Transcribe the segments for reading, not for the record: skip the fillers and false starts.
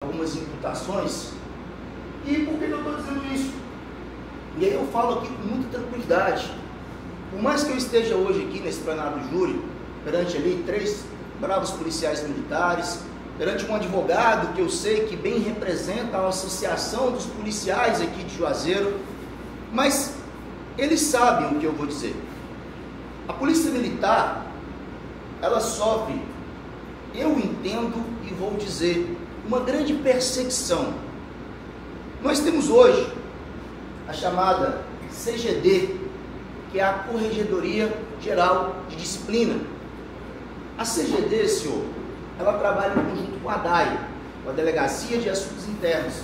algumas imputações. E por que eu estou dizendo isso? E aí eu falo aqui com muita tranquilidade. Por mais que eu esteja hoje aqui nesse plenário do júri, perante ali 3 bravos policiais militares, perante um advogado que eu sei que bem representa a associação dos policiais aqui de Juazeiro, mas eles sabem o que eu vou dizer. A polícia militar, ela sofre, eu entendo e vou dizer, uma grande perseguição. Nós temos hoje a chamada CGD, que é a Corregedoria Geral de Disciplina. A CGD, senhor, ela trabalha em conjunto com a DAI, com a Delegacia de Assuntos Internos.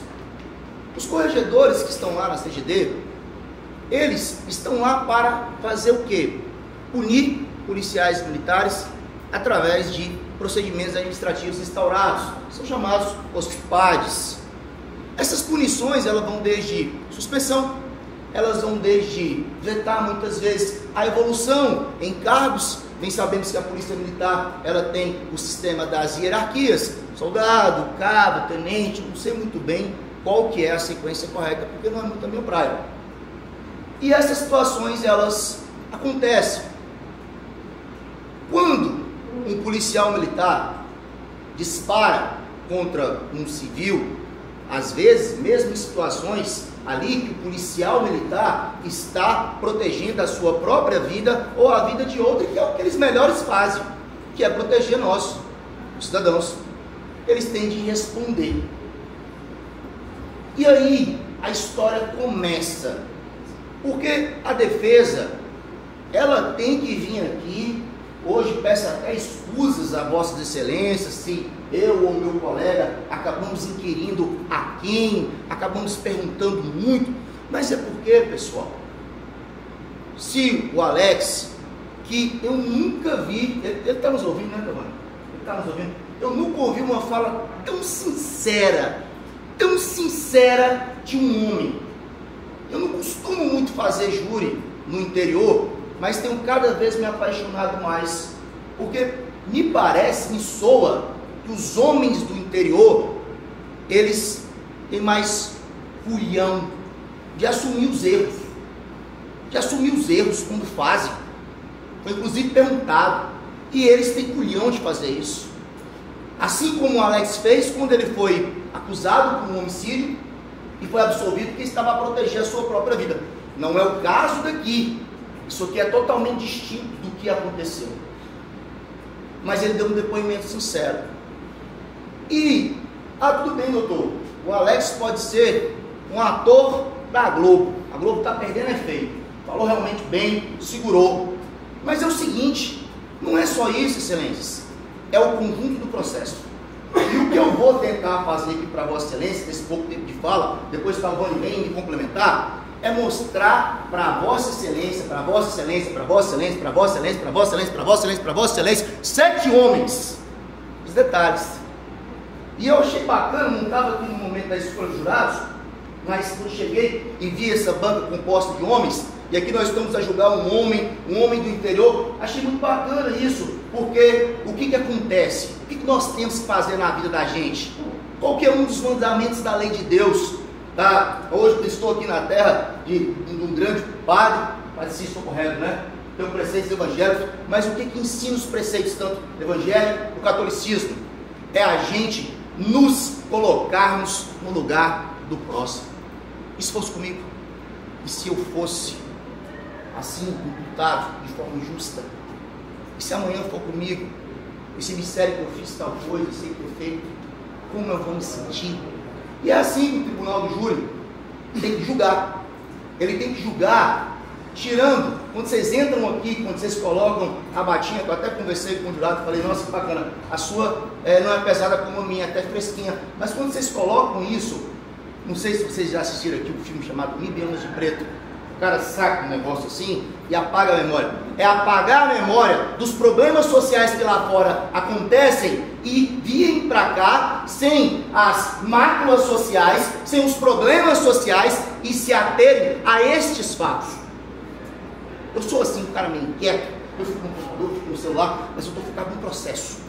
Os corregedores que estão lá na CGD, eles estão lá para fazer o quê? Punir policiais militares através de procedimentos administrativos instaurados, são chamados os PADs. Essas punições, elas vão desde suspensão, elas vão desde vetar muitas vezes a evolução em cargos. Bem sabemos que a polícia militar, ela tem o sistema das hierarquias, soldado, cabo, tenente, não sei muito bem qual que é a sequência correta, porque não é muito a minha praia. E essas situações, elas acontecem. Quando um policial militar dispara contra um civil, às vezes, mesmo em situações ali que o policial militar está protegendo a sua própria vida ou a vida de outro, que é o que eles melhores fazem, que é proteger nós, os cidadãos. Eles têm de responder. E aí a história começa, porque a defesa, ela tem que vir aqui. Hoje peço até escusas a vossas excelências se eu ou meu colega acabamos inquirindo a quem, acabamos perguntando muito, mas é porque, pessoal, se o Alex, que eu nunca vi, ele está nos ouvindo, né, Giovanni? Ele está nos ouvindo? Eu nunca ouvi uma fala tão sincera de um homem. Eu não costumo muito fazer júri no interior, mas tenho cada vez me apaixonado mais, porque me parece, me soa, que os homens do interior, eles têm mais culhão de assumir os erros quando fazem. Foi inclusive perguntado, e eles têm culhão de fazer isso. Assim como o Alex fez quando ele foi acusado por um homicídio e foi absolvido porque estava a proteger a sua própria vida. Não é o caso daqui. Isso aqui é totalmente distinto do que aconteceu. Mas ele deu um depoimento sincero. E, tudo bem, doutor, o Alex pode ser um ator da Globo. A Globo está perdendo efeito. Falou realmente bem, segurou. Mas é o seguinte, não é só isso, excelências. É o conjunto do processo. E o que eu vou tentar fazer aqui para vossa excelência, nesse pouco tempo de fala, depois que a Vani vem me complementar, é mostrar para vossa excelência, para vossa excelência, para vossa excelência, para vossa excelência, para vossa excelência, para vossa excelência, para vossa excelência, 7 homens, os detalhes. E eu achei bacana, não estava aqui no momento da escolha dos jurados, mas quando cheguei e vi essa banca composta de homens, e aqui nós estamos a julgar um homem do interior, achei muito bacana isso, porque o que acontece? O que nós temos que fazer na vida da gente? Qual que é um dos mandamentos da lei de Deus? Hoje eu estou aqui na terra de um grande padre se estou correto, né? Tem preceitos evangélicos, mas o que ensina os preceitos tanto do evangelho do catolicismo? É a gente nos colocarmos no lugar do próximo. E se fosse comigo? E se eu fosse assim, imputado de forma injusta? E se amanhã for comigo? E se me disserem que eu fiz tal coisa sem ter feito? Como eu vou me sentir? E é assim que o tribunal do júri tem que julgar. Ele tem que julgar, tirando, quando vocês entram aqui, quando vocês colocam a batinha, eu até conversei com o jurado, falei, nossa, que bacana, a sua não é pesada como a minha, até fresquinha, mas quando vocês colocam isso, não sei se vocês já assistiram aqui um filme chamado 1000 Anos de Preto, o cara saca um negócio assim e apaga a memória. É apagar a memória dos problemas sociais que lá fora acontecem e virem para cá sem as máculas sociais, sem os problemas sociais e se aterem a estes fatos. Eu sou assim, um cara meio inquieto, eu fico no computador, fico no celular, mas eu estou focado no processo.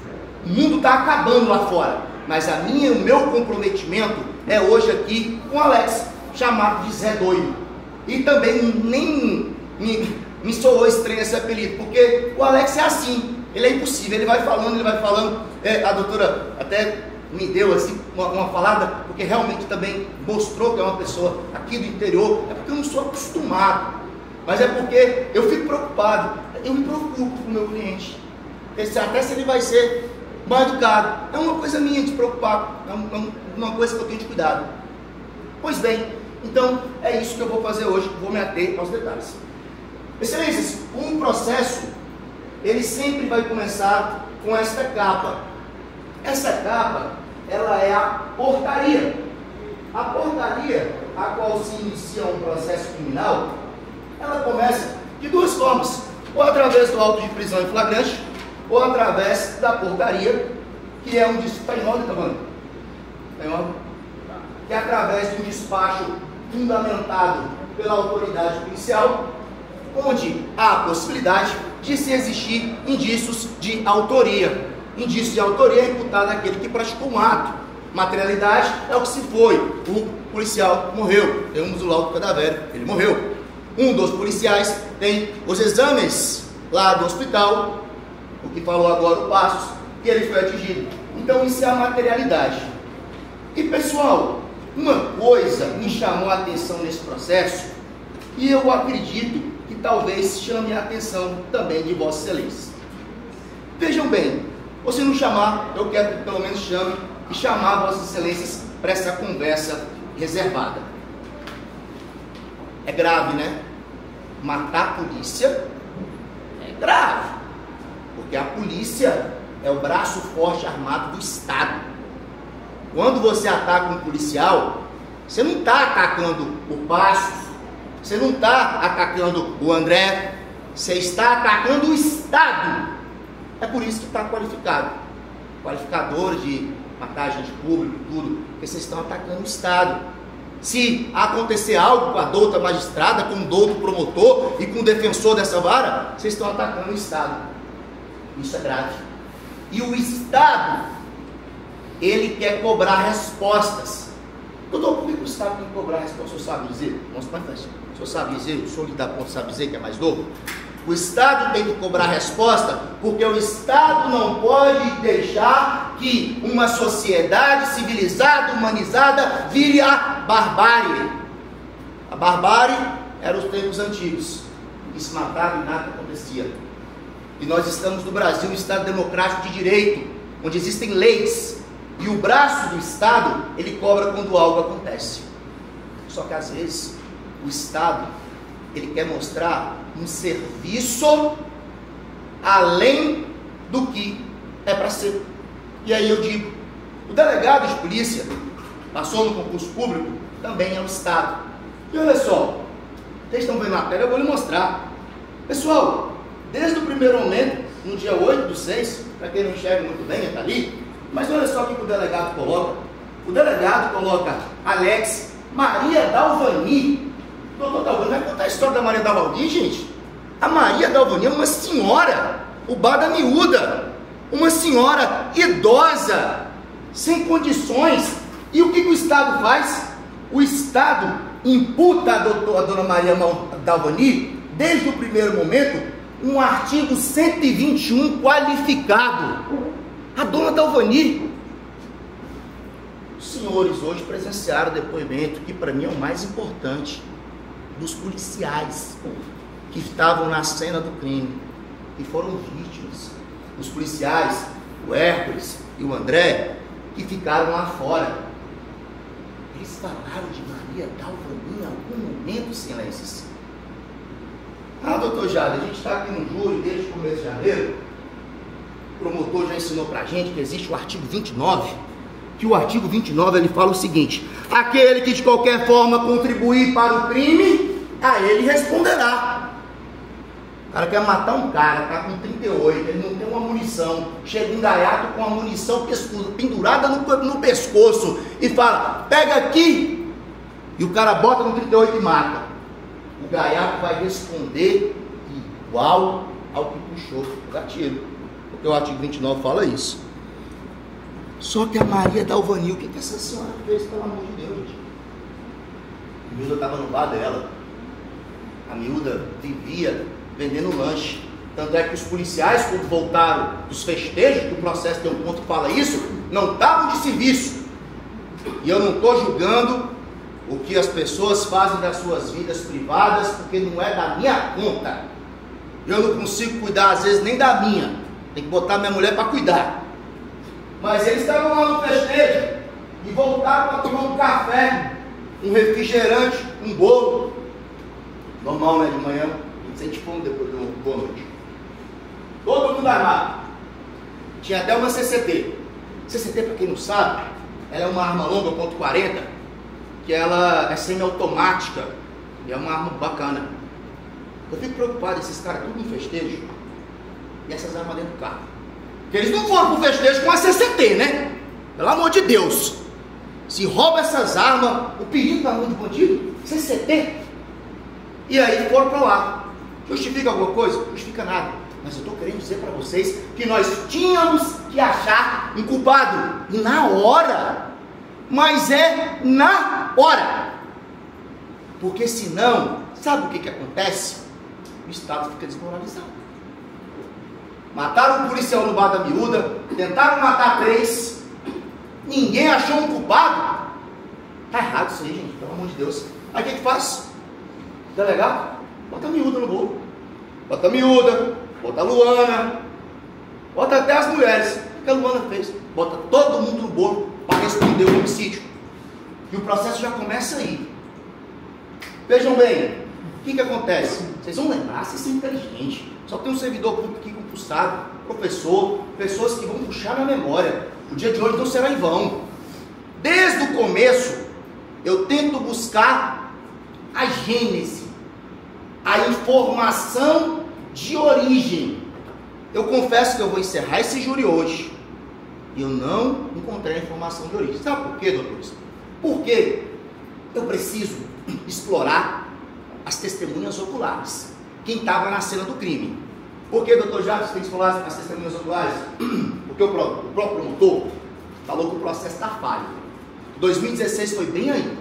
O mundo está acabando lá fora. Mas o meu comprometimento é hoje aqui com o Alex, chamado de Zé Doido. E também nem me soou estranho esse apelido, porque o Alex é assim, ele é impossível, ele vai falando. A doutora até me deu assim uma falada, porque realmente também mostrou que é uma pessoa aqui do interior, é porque eu não sou acostumado, mas é porque eu fico preocupado, eu me preocupo com o meu cliente, até se ele vai ser mal educado, é uma coisa minha de se preocupar, é uma coisa que eu tenho de cuidado. Pois bem, então é isso que eu vou fazer hoje, vou me ater aos detalhes. Excelências, um processo, ele sempre vai começar com esta capa. Essa capa, ela é a portaria. A portaria, a qual se inicia um processo criminal, ela começa de duas formas, ou através do auto de prisão em flagrante, ou através da portaria, que é um despacho, que é através de um despacho fundamentado pela autoridade policial, onde há a possibilidade de se existir indícios de autoria. Indício de autoria é imputado àquele que praticou um ato. Materialidade é o que se foi. O policial morreu. Temos o laudo cadavérico, ele morreu. Um dos policiais tem os exames lá do hospital, o que falou agora o Passos, que ele foi atingido. Então isso é a materialidade. E pessoal, uma coisa me chamou a atenção nesse processo, e eu acredito que talvez chame a atenção também de Vossa Excelência. Vejam bem, ou se não chamar, eu quero que pelo menos chame e chamar Vossas Excelências para essa conversa reservada. É grave, né? Matar a polícia é grave, porque a polícia é o braço forte armado do Estado. Quando você ataca um policial, você não está atacando o Passos, você não está atacando o André, você está atacando o Estado. É por isso que está qualificador de matar agente público, tudo, porque vocês estão atacando o Estado. Se acontecer algo com a douta magistrada, com o douto promotor e com o defensor dessa vara, vocês estão atacando o Estado. Isso é grave. E o Estado, ele quer cobrar respostas. Doutor, por que o Estado tem que cobrar respostas? O senhor sabe dizer? Nossa, o senhor sabe dizer? O senhor lhe dá ponto, sabe dizer que é mais novo? O Estado tem que cobrar resposta, porque o Estado não pode deixar que uma sociedade civilizada, humanizada, vire a barbárie. A barbárie era os tempos antigos, que se matava e nada acontecia. E nós estamos no Brasil, um Estado democrático de direito, onde existem leis, e o braço do Estado, ele cobra quando algo acontece. Só que às vezes, o Estado, ele quer mostrar um serviço além do que é para ser. E aí eu digo, o delegado de polícia passou no concurso público, também é o Estado. E olha só, vocês estão vendo a tela, eu vou lhe mostrar. Pessoal, desde o primeiro momento, no dia 8/6, para quem não enxerga muito bem, está ali, mas olha só o que o delegado coloca. O delegado coloca Alex Maria Dalvani. Doutor Dalvani vai contar a história da Maria Dalvani, gente. A Maria Dalvani é uma senhora, ubada miúda, uma senhora idosa, sem condições. E o que o Estado faz? O Estado imputa a dona Maria Dalvani, desde o primeiro momento, um artigo 121 qualificado. A dona Dalvani. Os senhores hoje presenciaram o depoimento, que para mim é o mais importante, dos policiais que estavam na cena do crime e foram vítimas. Os policiais, o Hércules e o André, que ficaram lá fora. Eles falaram de Maria Dalvani em algum momento, excelências? Ah, doutor Jade, a gente está aqui no júri desde o começo de janeiro. O promotor já ensinou para a gente que existe o artigo 29, que o artigo 29 ele fala o seguinte: aquele que de qualquer forma contribuir para o crime, a ele responderá. O cara quer matar um cara, está com 38, ele não tem uma munição, chega um gaiato com a munição pendurada no pescoço e fala, pega aqui, e o cara bota no 38 e mata. O gaiato vai responder igual ao que puxou o gatilho, porque o artigo 29 fala isso. Só que a Maria Dalvanil, o que essa senhora fez, pelo amor de Deus, gente? A miúda estava no bar dela. A miúda vivia vendendo lanche. Tanto é que os policiais, quando voltaram dos festejos, que o processo tem um ponto que fala isso, não estavam de serviço. E eu não estou julgando o que as pessoas fazem das suas vidas privadas, porque não é da minha conta. Eu não consigo cuidar, às vezes, nem da minha. Tem que botar minha mulher para cuidar. Mas eles estavam lá no festejo e voltaram para tomar um café, um refrigerante, um bolo. Normal, né? De manhã, a gente sente fome depois de uma boa noite. Todo mundo armado. Tinha até uma CCT. CCT, para quem não sabe, ela é uma arma longa, .40, que ela é semiautomática e é uma arma bacana. Eu fico preocupado, esses caras tudo no festejo e essas armas dentro do carro. Porque eles não foram pro festejo com a CCT, né? Pelo amor de Deus. Se rouba essas armas, o perigo da mão de bandido, CCT. E aí foram para lá. Justifica alguma coisa? Justifica nada. Mas eu estou querendo dizer para vocês que nós tínhamos que achar um culpado na hora. Mas é na hora. Porque senão, sabe o que acontece? O Estado fica desmoralizado. Mataram um policial no bar da miúda, tentaram matar 3, ninguém achou um culpado. Tá errado isso aí, gente, pelo amor de Deus. Aí o que faz? Delegado, bota a miúda no bolo. Bota a miúda, bota a Luana, bota até as mulheres. O que a Luana fez? Bota todo mundo no bolo para responder o homicídio. E o processo já começa aí. Vejam bem, o que acontece? Vocês vão lembrar, vocês são inteligentes. Só tem um servidor público aqui concursado, professor, pessoas que vão puxar na memória. O dia de hoje não será em vão. Desde o começo, eu tento buscar a gênese, a informação de origem. Eu confesso que eu vou encerrar esse júri hoje e eu não encontrei a informação de origem. Sabe por quê, doutores? Porque eu preciso explorar as testemunhas oculares. Quem estava na cena do crime. Por que, doutor Jacques, tem que explorar as testemunhas oculares? Porque o próprio promotor falou que o processo está falho. 2016 foi bem aí.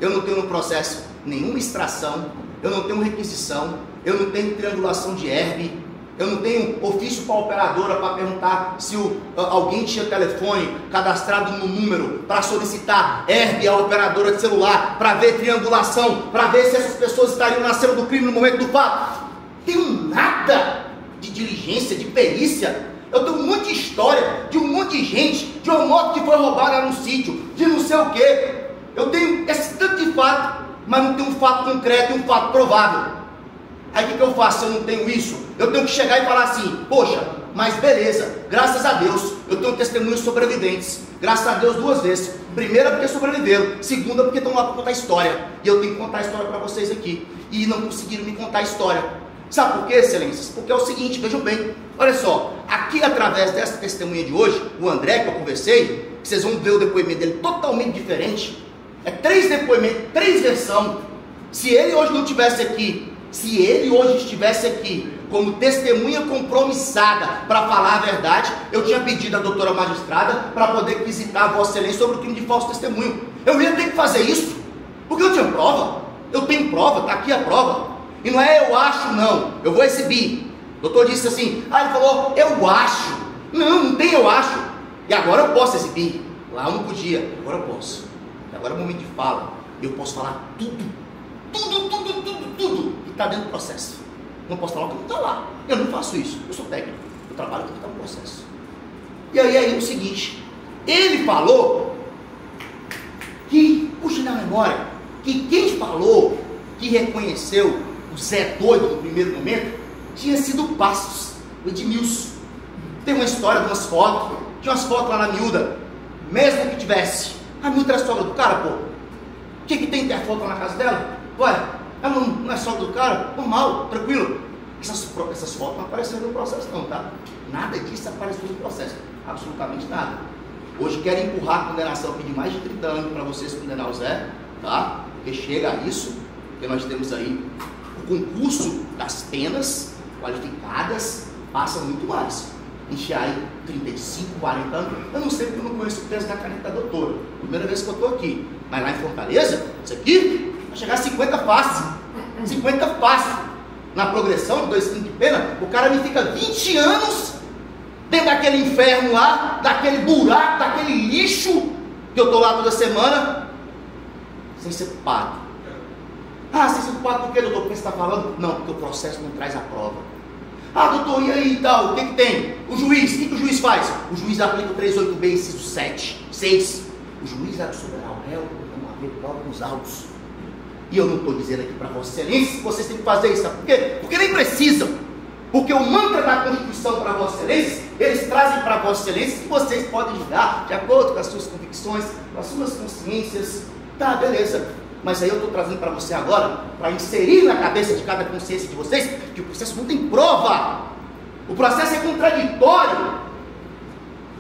Eu não tenho no processo nenhuma extração, eu não tenho requisição, eu não tenho triangulação de herb, eu não tenho ofício para a operadora para perguntar se alguém tinha telefone cadastrado no número para solicitar herb à operadora de celular, para ver triangulação, para ver se essas pessoas estariam na cena do crime no momento do fato. Tenho nada de diligência, de perícia. Eu tenho um monte de história de um monte de gente, de uma moto que foi roubada num sítio, de não sei o que. Eu tenho esse tanto de fato, mas não tenho um fato concreto e um fato provável. Aí o que eu faço se eu não tenho isso? Eu tenho que chegar e falar assim, poxa, mas beleza, graças a Deus, eu tenho testemunhos sobreviventes. Graças a Deus 2 vezes. Primeira porque sobreviveram, segunda porque estão lá para contar a história. E eu tenho que contar a história para vocês aqui. E não conseguiram me contar a história. Sabe por quê, excelências? Porque é o seguinte, vejam bem, olha só, aqui através dessa testemunha de hoje, o André que eu conversei, que vocês vão ver o depoimento dele totalmente diferente. É 3 depoimentos, 3 versões. Se ele hoje não estivesse aqui, se ele hoje estivesse aqui como testemunha compromissada para falar a verdade, eu tinha pedido à doutora magistrada para poder visitar a Vossa Excelência sobre o crime de falso testemunho. Eu ia ter que fazer isso, porque eu tinha prova. Eu tenho prova, está aqui a prova. E não é eu acho, não, eu vou exibir. O doutor disse assim, ele falou, eu acho. Não tem eu acho. E agora eu posso exibir. Lá eu não podia, agora eu posso. Agora é o momento de fala. Eu posso falar tudo que está dentro do processo. Não posso falar o que não está lá. Eu não faço isso. Eu sou técnico. Eu trabalho com o que está no processo. E aí é o seguinte. Ele falou que, puxa na memória, que quem falou que reconheceu o Zé doido no primeiro momento tinha sido o Passos, o Edmilson. Tem uma história de umas fotos. Tinha umas fotos lá na miúda. Mesmo que tivesse. A miúda era sogra do cara, pô. O que tem ter foto lá na casa dela? Ué, ela não é sogra do cara? Normal, tranquilo. Essas fotos não apareceram no processo não, tá? Nada disso apareceu no processo. Absolutamente nada. Hoje querem empurrar a condenação, pedir mais de 30 anos para vocês condenar o Zé, tá? Porque chega a isso, porque nós temos aí o concurso das penas qualificadas, passa muito mais. encher aí 35, 40 anos. Eu não sei porque eu não conheço o peso da caneta da doutora. Primeira vez que eu estou aqui. Mas lá em Fortaleza, isso aqui vai chegar a 50 fácil. 50 fácil. Na progressão de 2 crimes de pena, o cara me fica 20 anos dentro daquele inferno lá, daquele buraco, daquele lixo que eu estou lá toda semana, sem ser culpado. Ah, sem ser culpado por quê, doutor? Por que você está falando? Não, porque o processo não traz a prova. Ah, doutor, e aí e tal? O que tem? O juiz, o que o juiz faz? O juiz aplica o 386, inciso 7, 6. O juiz absolverá o réu por não haver prova nos autos. E eu não estou dizendo aqui para Vossa Excelência que vocês têm que fazer isso. Sabe por quê? Porque nem precisam. Porque o mantra da Constituição para Vossa Excelência, eles trazem para Vossa Excelência que vocês podem julgar de acordo com as suas convicções, com as suas consciências. Tá, beleza. Mas aí eu estou trazendo para você agora, para inserir na cabeça de cada consciência de vocês, que o processo não tem prova. O processo é contraditório.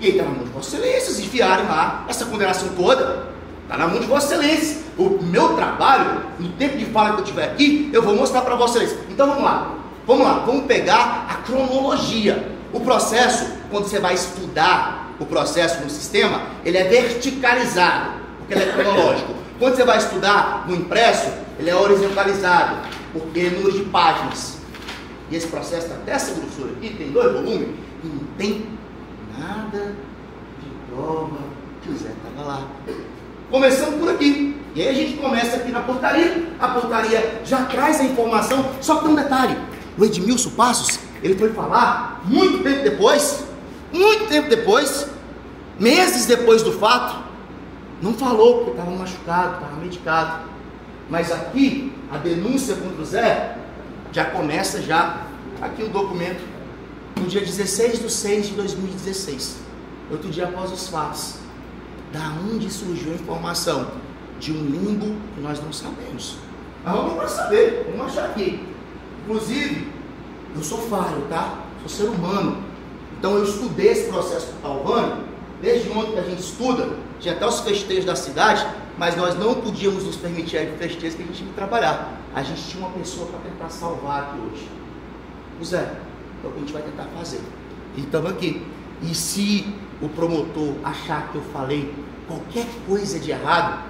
E aí está na mão de Vossa Excelência, se enfiarem lá essa condenação toda. Está na mão de Vossa Excelência. O meu trabalho, no tempo de fala que eu tiver aqui, eu vou mostrar para Vossa Excelência. Então vamos lá. Vamos pegar a cronologia. O processo, quando você vai estudar o processo no sistema, ele é verticalizado, porque ele é cronológico. Quando você vai estudar no impresso, ele é horizontalizado, porque é número de páginas. E esse processo está dessa grossura aqui, tem 2 volumes, e não tem nada de prova que o Zé estava lá. Começando por aqui. E aí a gente começa aqui na portaria. A portaria já traz a informação, só que tem um detalhe. O Edmilson Passos, ele foi falar muito tempo depois, meses depois do fato, não falou porque estava machucado, estava medicado. Mas aqui, a denúncia contra o Zé, já começa aqui o documento, no dia 16/6/2016, outro dia após os fatos. Da onde surgiu a informação? De um limbo que nós não sabemos. Mas vamos para saber, vamos achar aqui. Inclusive, eu sou falho, tá? Sou ser humano. Então eu estudei esse processo com o Talvani, desde ontem que a gente estuda, tinha até os festejos da cidade, mas nós não podíamos nos permitir aí festejos que a gente tinha que trabalhar. A gente tinha uma pessoa para tentar salvar aqui hoje. O Zé, é o que a gente vai tentar fazer. E estamos aqui. E se o promotor achar que eu falei qualquer coisa de errado,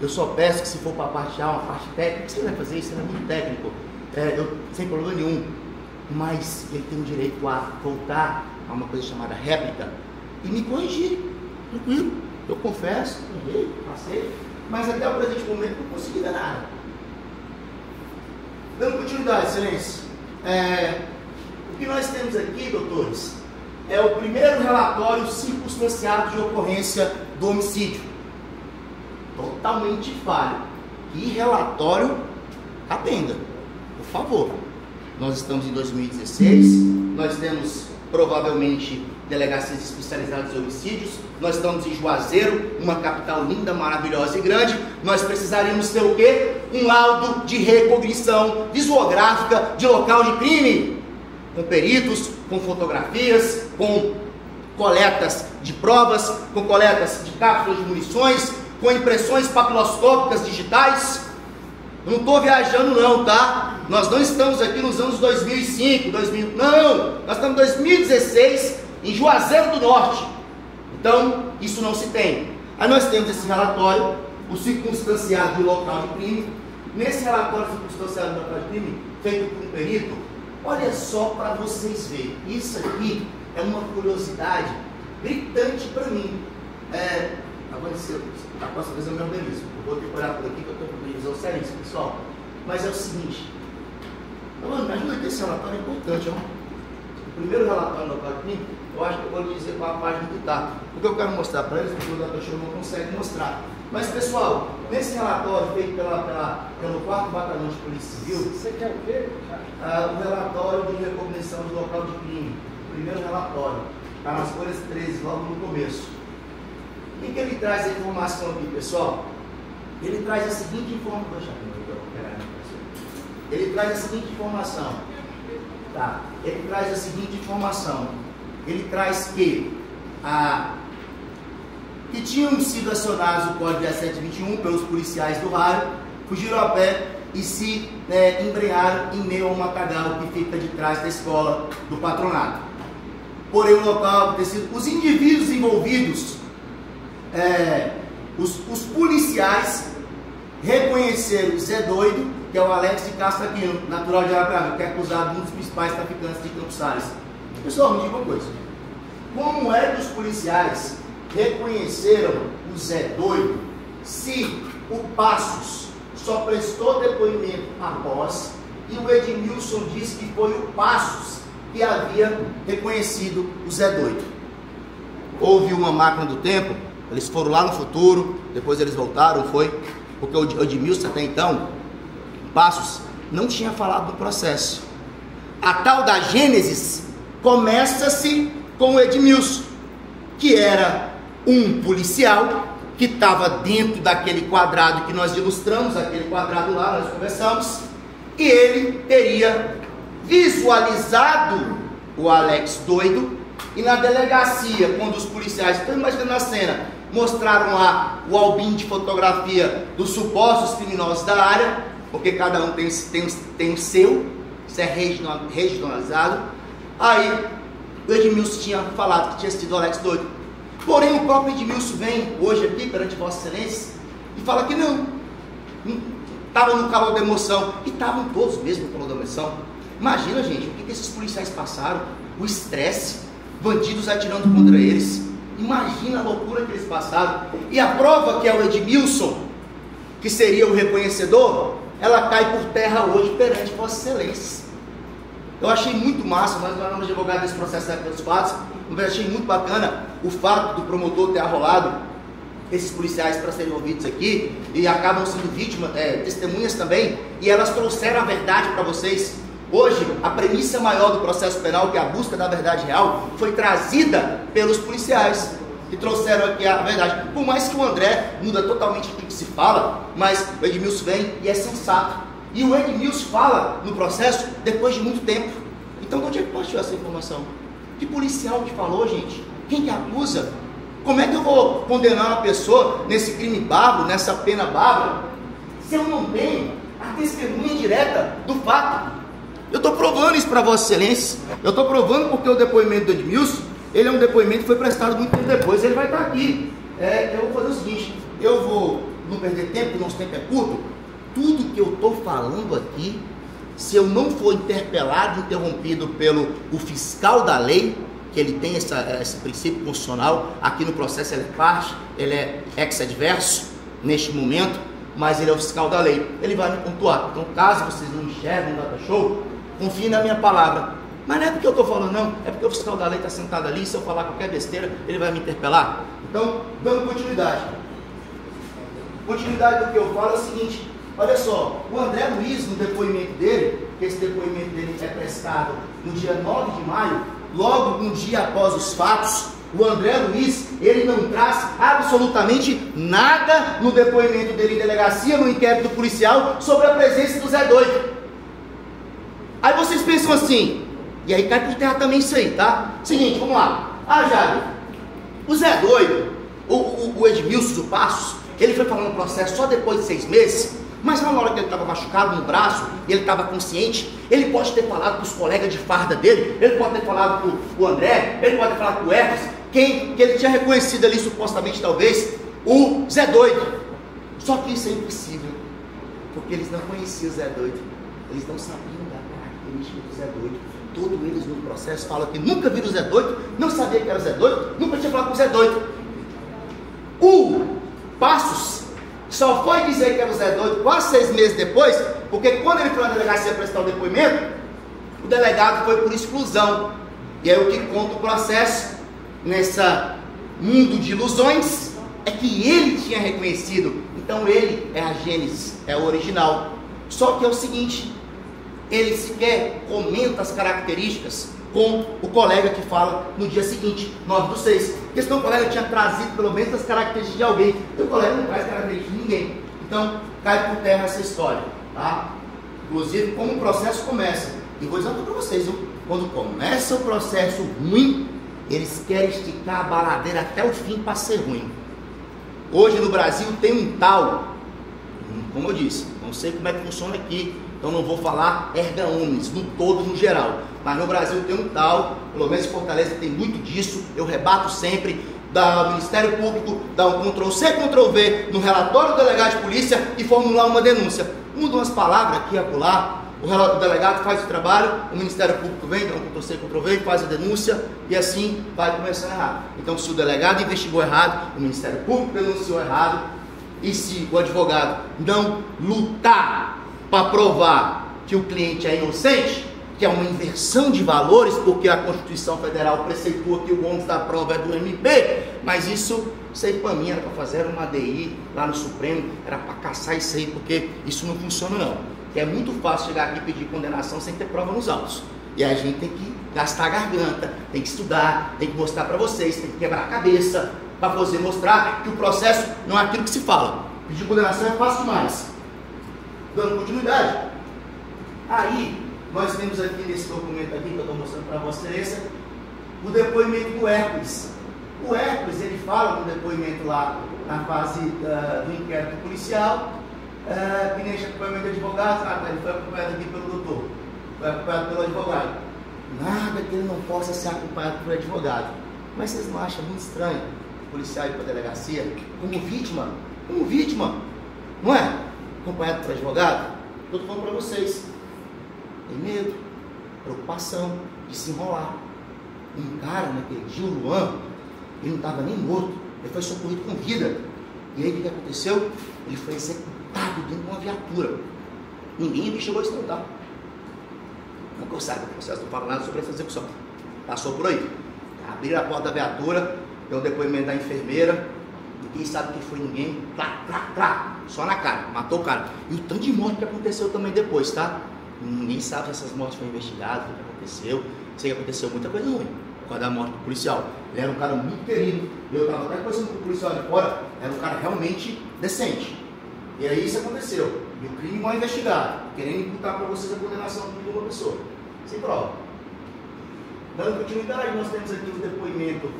eu só peço que se for para a parte A, uma parte técnica, você vai fazer isso, é muito técnico, sem problema nenhum, mas ele tem o direito a voltar a uma coisa chamada réplica e me corrigir, tranquilo, eu confesso, errei, passei, mas até o presente momento não consegui dar nada. Dando continuidade, excelência, o que nós temos aqui, doutores, é o primeiro relatório circunstanciado de ocorrência do homicídio. Totalmente falho. Que relatório capenga, por favor. Nós estamos em 2016, nós temos provavelmente delegacias especializadas em homicídios, nós estamos em Juazeiro, uma capital linda, maravilhosa e grande. Nós precisaríamos ter o quê? Um laudo de recognição visuográfica de local de crime, com peritos, com fotografias, com coletas de provas, com coletas de cápsulas de munições, com impressões papiloscópicas digitais. Eu não estou viajando não, tá? Nós não estamos aqui nos anos 2005, não, nós estamos em 2016, em Juazeiro do Norte. Então, isso não se tem. Aí nós temos esse relatório, o circunstanciado de local de crime. Nesse relatório circunstanciado de local de crime, feito por um perito, olha só para vocês verem, isso aqui é uma curiosidade gritante para mim. A próxima vez eu me organizo. Eu vou ter que olhar por aqui que eu estou com revisão seríssima, pessoal. Mas é o seguinte, mano, me ajuda aqui, esse relatório é importante, ó. O primeiro relatório do local de crime, eu acho que eu vou lhe dizer qual a página que está. Porque eu quero mostrar para eles, porque o doutor Show não consegue mostrar. Mas pessoal, nesse relatório feito pelo 4º Batalhão de Polícia Civil, você quer o quê? O relatório de recognição do local de crime, o primeiro relatório, está nas folhas 13, logo no começo. O que ele traz a informação aqui, pessoal? Ele traz a seguinte informação. Ele traz a seguinte informação. Tá? Ele traz a seguinte informação. Ele traz que tinham sido acionados o código 1721 pelos policiais do raio, fugiram a pé e se embrenharam em meio a um matagal que fica de trás da escola do patronato. porém o local acontecido, os indivíduos envolvidos, os policiais reconheceram o Zé Doido, que é o Alex de Castro Aquino, natural de Arapiraca, que é acusado de um dos principais traficantes de Campos Sales. Pessoal, me diga uma coisa: como é que os policiais reconheceram o Zé Doido se o Passos só prestou depoimento após e o Edmilson disse que foi o Passos que havia reconhecido o Zé Doido? Houve uma máquina do tempo, eles foram lá no futuro, depois eles voltaram, foi porque o Edmilson até então, Passos, não tinha falado do processo. A tal da Gênesis começa-se com o Edmilson, que era um policial que estava dentro daquele quadrado que nós ilustramos, aquele quadrado lá, nós conversamos, e ele teria visualizado o Alex Doido, e na delegacia, quando os policiais, estão imaginando a cena, mostraram lá o albinho de fotografia dos supostos criminosos da área, porque cada um tem o seu, isso é regionalizado. Aí o Edmilson tinha falado que tinha sido o Alex Doido, porém o próprio Edmilson vem hoje aqui perante Vossa Excelência e fala que não estava no calor da emoção, e estavam todos mesmo no calor da emoção. Imagina, gente, o que esses policiais passaram, o estresse, bandidos atirando contra eles, imagina a loucura que eles passaram. E a prova, que é o Edmilson, que seria o reconhecedor, ela cai por terra hoje perante Vossa Excelência. Eu achei muito massa, nós não éramos advogados desse processo dos fatos, mas achei muito bacana o fato do promotor ter arrolado esses policiais para serem ouvidos aqui, e acabam sendo vítimas, testemunhas também, e elas trouxeram a verdade para vocês. Hoje, a premissa maior do processo penal, que é a busca da verdade real, foi trazida pelos policiais, que trouxeram aqui a verdade. Por mais que o André muda totalmente o que se fala, mas o Edmilson vem e é sensato. E o Edmilson fala no processo depois de muito tempo. Então, de onde é que pode tirar essa informação? Que policial que falou, gente? Quem que acusa? Como é que eu vou condenar uma pessoa nesse crime bárbaro, nessa pena bárbara, se eu não tenho a testemunha direta do fato? Eu estou provando isso para Vossa Excelência. Eu estou provando porque o depoimento do Edmilson, ele é um depoimento que foi prestado muito tempo depois, ele vai estar aqui. Eu vou fazer o seguinte, eu vou não perder tempo, porque o nosso tempo é curto. Tudo que eu estou falando aqui, se eu não for interpelado, interrompido pelo o fiscal da lei, que ele tem esse princípio constitucional, aqui no processo ele é parte, ele é ex-adverso neste momento, mas ele é o fiscal da lei, ele vai me pontuar. Então, caso vocês não enxerguem no data show, confiem na minha palavra. Mas não é porque eu estou falando, não, é porque o fiscal da lei está sentado ali, se eu falar qualquer besteira, ele vai me interpelar. Então, dando continuidade. Continuidade do que eu falo é o seguinte: olha só, o André Luiz, no depoimento dele, que esse depoimento dele é prestado no dia 9 de maio, logo um dia após os fatos, o André Luiz, ele não traz absolutamente nada no depoimento dele em delegacia, no inquérito policial, sobre a presença do Zé Doido. Aí vocês pensam assim, e aí cai por terra também isso aí, tá? Seguinte, vamos lá. Jário, o Zé Doido, o Edmilson, o Passos, ele foi falando no processo só depois de 6 meses, mas na hora que ele estava machucado no braço, e ele estava consciente, ele pode ter falado com os colegas de farda dele, ele pode ter falado com o André, ele pode ter falado com o Hermes, que ele tinha reconhecido ali, supostamente, talvez, o Zé Doido. Só que isso é impossível, porque eles não conheciam o Zé Doido, eles não sabiam da característica do Zé Doido. Todos eles no processo falam que nunca viram o Zé Doido, não sabia que era o Zé Doido, nunca tinha falado com o Zé Doido. O Passos só foi dizer que era o Zé Doido quase 6 meses depois, porque quando ele foi na delegacia prestar o depoimento, o delegado foi por exclusão. E aí o que conta o processo, nessa mundo de ilusões, é que ele tinha reconhecido. Então ele é a Gênesis, é o original. Só que é o seguinte, ele sequer comenta as características com o colega que fala no dia seguinte, 9/6. Porque senão o colega tinha trazido pelo menos as características de alguém. E o colega não traz características de ninguém. Então, cai por terra essa história, tá? Inclusive, como o processo começa. E vou dizer para vocês, viu? Quando começa o processo ruim, eles querem esticar a baladeira até o fim para ser ruim. Hoje no Brasil tem um tal, como eu disse, não sei como é que funciona aqui, Então não vou falar erga omnes, no todo, no geral. Mas no Brasil tem um tal, pelo menos em Fortaleza tem muito disso, eu rebato sempre, do Ministério Público, dá um Ctrl+C, Ctrl+V no relatório do delegado de polícia e formular uma denúncia. Muda umas palavras aqui e acolá, o delegado faz o trabalho, o Ministério Público vem, dá um Ctrl+C, Ctrl+V, faz a denúncia e assim vai começando errado. Então se o delegado investigou errado, o Ministério Público denunciou errado, e se o advogado não lutar para provar que o cliente é inocente, que é uma inversão de valores, porque a Constituição Federal preceitua que o ônus da prova é do MP, mas isso aí para mim era para fazer uma ADI lá no Supremo, era para caçar isso aí, porque isso não funciona não. É muito fácil chegar aqui e pedir condenação sem ter prova nos autos. E a gente tem que gastar a garganta, tem que estudar, tem que mostrar para vocês, tem que quebrar a cabeça, para você mostrar que o processo não é aquilo que se fala. Pedir condenação é fácil demais. Dando continuidade. Aí, nós temos aqui nesse documento aqui que eu estou mostrando para vocês, o depoimento do Hércules. O Hércules, ele fala no depoimento lá, na fase do inquérito policial, que nem acompanhamento de advogado, ele foi acompanhado aqui pelo doutor, foi acompanhado pelo advogado. Nada que ele não possa ser acompanhado pelo advogado. Mas vocês não acham muito estranho o policial ir para a delegacia como vítima, não é? Acompanhado pelo advogado? Estou falando para vocês. Tem medo, preocupação de se enrolar. Um cara naquele dia, o Luan, ele não estava nem morto, ele foi socorrido com vida. E aí o que aconteceu? Ele foi executado dentro de uma viatura. Ninguém investigou isso não, tá? Não que eu saiba, o processo não fala nada sobre essa execução. Passou por aí. Abriram a porta da viatura, deu um depoimento da enfermeira, ninguém sabe quem foi ninguém, só na cara, matou o cara. E o tanto de morte que aconteceu também depois, tá? Ninguém sabe se essas mortes foram investigadas, o que aconteceu. Sei que aconteceu muita coisa ruim por causa da morte do policial. Ele era um cara muito querido. Eu estava até conversando com o policial de fora, era um cara realmente decente. E aí isso aconteceu. E o crime mal investigado, querendo imputar para vocês a condenação de uma pessoa, sem prova. Dando continuidade, nós temos aqui o depoimento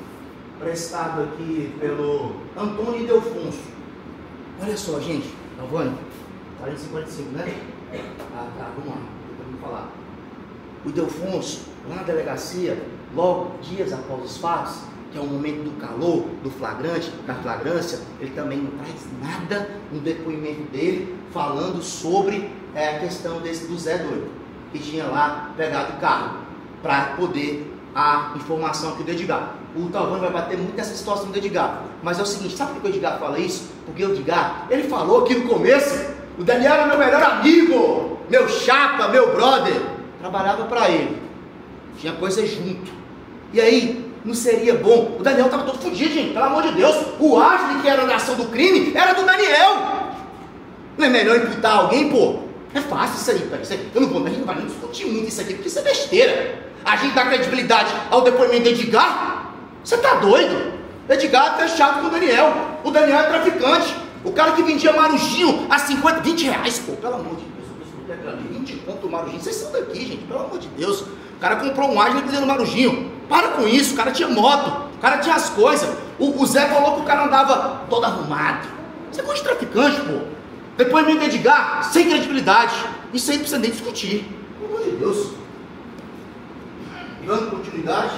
prestado aqui pelo Antônio Ildefonso. Olha só, gente, Giovanni, 45, né? Vamos lá, vamos falar. O Ildefonso, lá na delegacia, logo dias após os fatos, que é o momento do calor, do flagrante, da flagrância, ele também não traz nada no depoimento dele, falando sobre a questão do Zé Doido, que tinha lá pegado o carro, para poder a informação que o Edgar. O Talvani vai bater muito nessa situação do Edgar. Mas é o seguinte, sabe por que o Edgar fala isso? Porque o Edgar, ele falou aqui no começo, o Daniel era meu melhor amigo, meu chapa, meu brother, trabalhava para ele, tinha coisa junto. E aí, não seria bom? O Daniel estava todo fudido, gente, pelo amor de Deus. O Ashley, que era na ação do crime, era do Daniel. Não é melhor imputar alguém, pô? É fácil isso aí, cara. A gente não vai nem discutir muito isso aqui, porque isso é besteira. A gente dá credibilidade ao depoimento de Edgar? Você tá doido? Edgar é fechado com o Daniel. O Daniel é traficante. O cara que vendia marujinho a 50, 20 reais, pô, pelo amor de Deus. 20 conto o marujinho. Vocês são daqui, gente, pelo amor de Deus. O cara comprou um Ashley vendendo marujinho. Para com isso, o cara tinha moto, o cara tinha as coisas. O Zé falou que o cara andava todo arrumado. Você é coisa de traficante, pô. Depoimento de Edgar, sem credibilidade. Isso aí não precisa nem discutir. Pelo amor de Deus. Dando continuidade.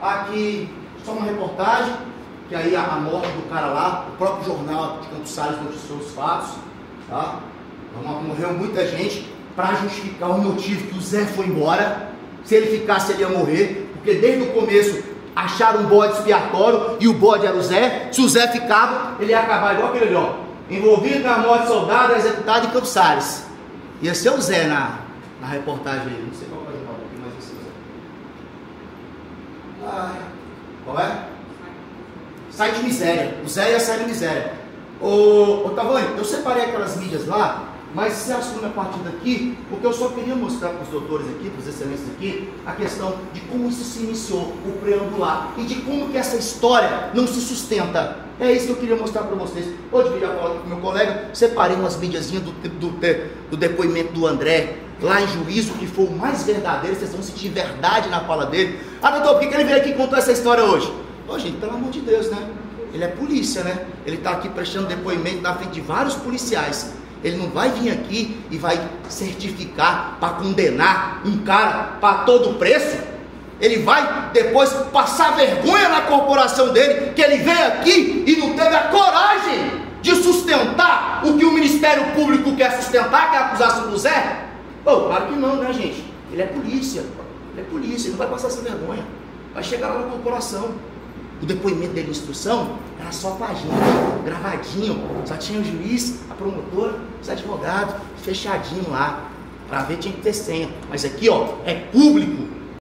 Aqui, só uma reportagem. Que aí a morte do cara lá, o próprio jornal de Campos Salles noticiou os fatos. Tá? Morreu muita gente para justificar o motivo que o Zé foi embora. Se ele ficasse, ele ia morrer, porque desde o começo acharam um bode expiatório e o bode era o Zé. Se o Zé ficava, ele ia acabar igual aquele ali, ó, envolvido na morte de soldado executado em Campos Salles. Ia ser o Zé na reportagem aí. Não sei qual vai falar aqui, mas ia ser o Zé. Qual é? Sai de miséria. O Zé ia sair de miséria. Ô Tavani, eu separei aquelas mídias lá, mas se assume a partir daqui, porque eu só queria mostrar para os doutores aqui, para os excelentes aqui, a questão de como isso se iniciou, o preambular, e de como que essa história não se sustenta. É isso que eu queria mostrar para vocês. Hoje eu já falei com meu colega, separei umas mídiazinhas do depoimento do André, lá em juízo, que foi o mais verdadeiro, vocês vão sentir verdade na fala dele. Ah, doutor, por que ele veio aqui e contou essa história hoje? Ô, gente, pelo amor de Deus, né? Ele é polícia, né? Ele está aqui prestando depoimento na frente de vários policiais. Ele não vai vir aqui e vai certificar para condenar um cara para todo preço. Ele vai depois passar vergonha na corporação dele, que ele veio aqui e não teve a coragem de sustentar o que o Ministério Público quer sustentar, que é a acusação do Zé. Pô, claro que não, né, gente? Ele é polícia, ele não vai passar essa vergonha. Vai chegar lá na corporação. O depoimento dele de instrução era só pra gente, gravadinho, só tinha o juiz, a promotora, os advogados, fechadinho lá, para ver tinha que ter senha. Mas aqui, ó, é público.